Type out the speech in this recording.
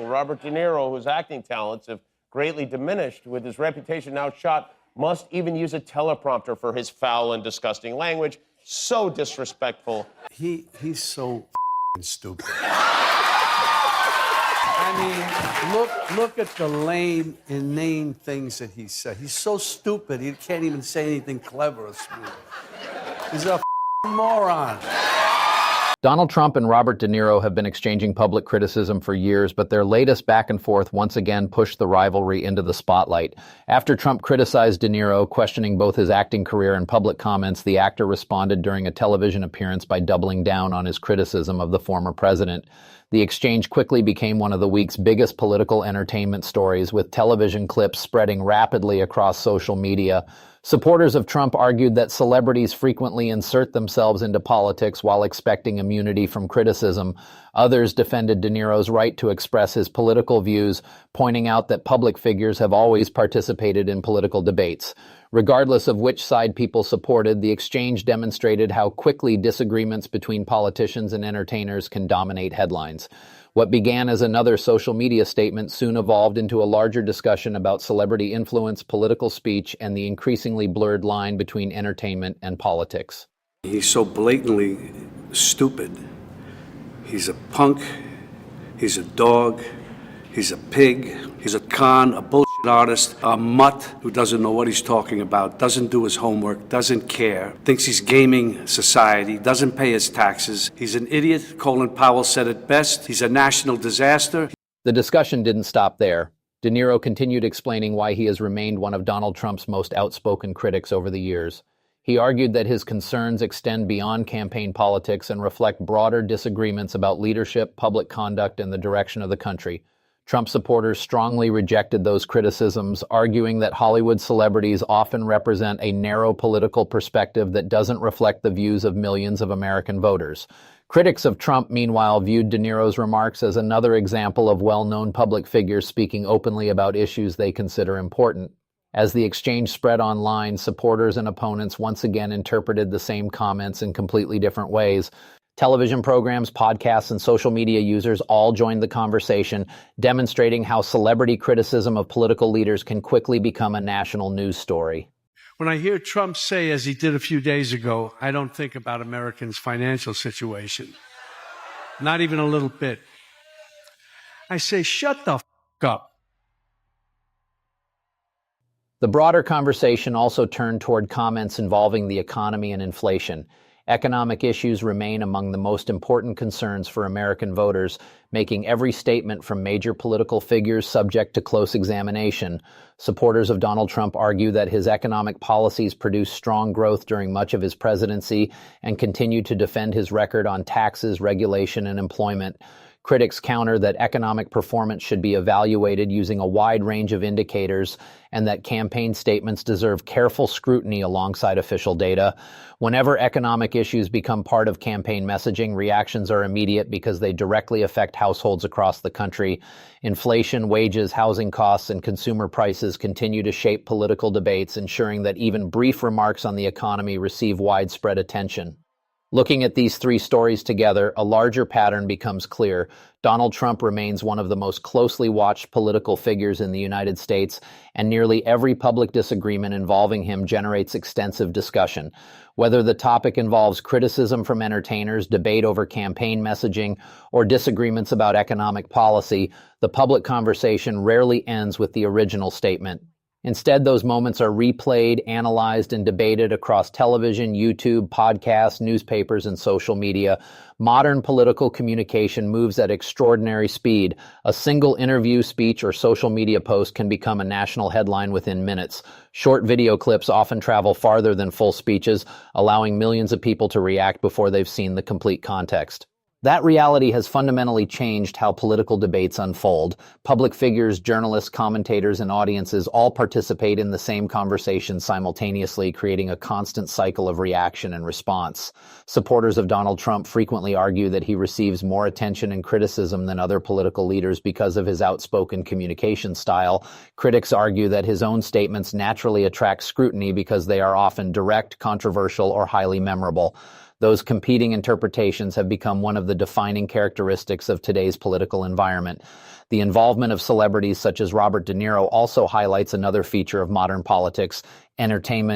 Robert De Niro, whose acting talents have greatly diminished with his reputation now shot, must even use a teleprompter for his foul and disgusting language. So disrespectful. He's so stupid. I mean, look at the lame, inane things that he said. He's so stupid, he can't even say anything clever or smooth. He's a moron. Donald Trump and Robert De Niro have been exchanging public criticism for years, but their latest back and forth once again pushed the rivalry into the spotlight. After Trump criticized De Niro, questioning both his acting career and public comments, the actor responded during a television appearance by doubling down on his criticism of the former president. The exchange quickly became one of the week's biggest political entertainment stories, with television clips spreading rapidly across social media. Supporters of Trump argued that celebrities frequently insert themselves into politics while expecting immunity from criticism. Others defended De Niro's right to express his political views, pointing out that public figures have always participated in political debates. Regardless of which side people supported, the exchange demonstrated how quickly disagreements between politicians and entertainers can dominate headlines. What began as another social media statement soon evolved into a larger discussion about celebrity influence, political speech, and the increasingly blurred line between entertainment and politics. He's so blatantly stupid. He's a punk, he's a dog, he's a pig, he's a con, a bullshit artist, a mutt who doesn't know what he's talking about, doesn't do his homework, doesn't care, thinks he's gaming society, doesn't pay his taxes. He's an idiot. Colin Powell said it best. He's a national disaster. The discussion didn't stop there. De Niro continued explaining why he has remained one of Donald Trump's most outspoken critics over the years. He argued that his concerns extend beyond campaign politics and reflect broader disagreements about leadership, public conduct, and the direction of the country. Trump supporters strongly rejected those criticisms, arguing that Hollywood celebrities often represent a narrow political perspective that doesn't reflect the views of millions of American voters. Critics of Trump, meanwhile, viewed De Niro's remarks as another example of well-known public figures speaking openly about issues they consider important. As the exchange spread online, supporters and opponents once again interpreted the same comments in completely different ways. Television programs, podcasts, and social media users all joined the conversation, demonstrating how celebrity criticism of political leaders can quickly become a national news story. When I hear Trump say, as he did a few days ago, I don't think about Americans' financial situation. Not even a little bit. I say, shut the f*** up. The broader conversation also turned toward comments involving the economy and inflation. Economic issues remain among the most important concerns for American voters, making every statement from major political figures subject to close examination. Supporters of Donald Trump argue that his economic policies produced strong growth during much of his presidency and continue to defend his record on taxes, regulation, and employment. Critics counter that economic performance should be evaluated using a wide range of indicators and that campaign statements deserve careful scrutiny alongside official data. Whenever economic issues become part of campaign messaging, reactions are immediate because they directly affect households across the country. Inflation, wages, housing costs, and consumer prices continue to shape political debates, ensuring that even brief remarks on the economy receive widespread attention. Looking at these three stories together, a larger pattern becomes clear. Donald Trump remains one of the most closely watched political figures in the United States, and nearly every public disagreement involving him generates extensive discussion. Whether the topic involves criticism from entertainers, debate over campaign messaging, or disagreements about economic policy, the public conversation rarely ends with the original statement. Instead, those moments are replayed, analyzed, and debated across television, YouTube, podcasts, newspapers, and social media. Modern political communication moves at extraordinary speed. A single interview, speech, or social media post can become a national headline within minutes. Short video clips often travel farther than full speeches, allowing millions of people to react before they've seen the complete context. That reality has fundamentally changed how political debates unfold. Public figures, journalists, commentators, and audiences all participate in the same conversation simultaneously, creating a constant cycle of reaction and response. Supporters of Donald Trump frequently argue that he receives more attention and criticism than other political leaders because of his outspoken communication style. Critics argue that his own statements naturally attract scrutiny because they are often direct, controversial, or highly memorable. Those competing interpretations have become one of the defining characteristics of today's political environment. The involvement of celebrities such as Robert De Niro also highlights another feature of modern politics: entertainment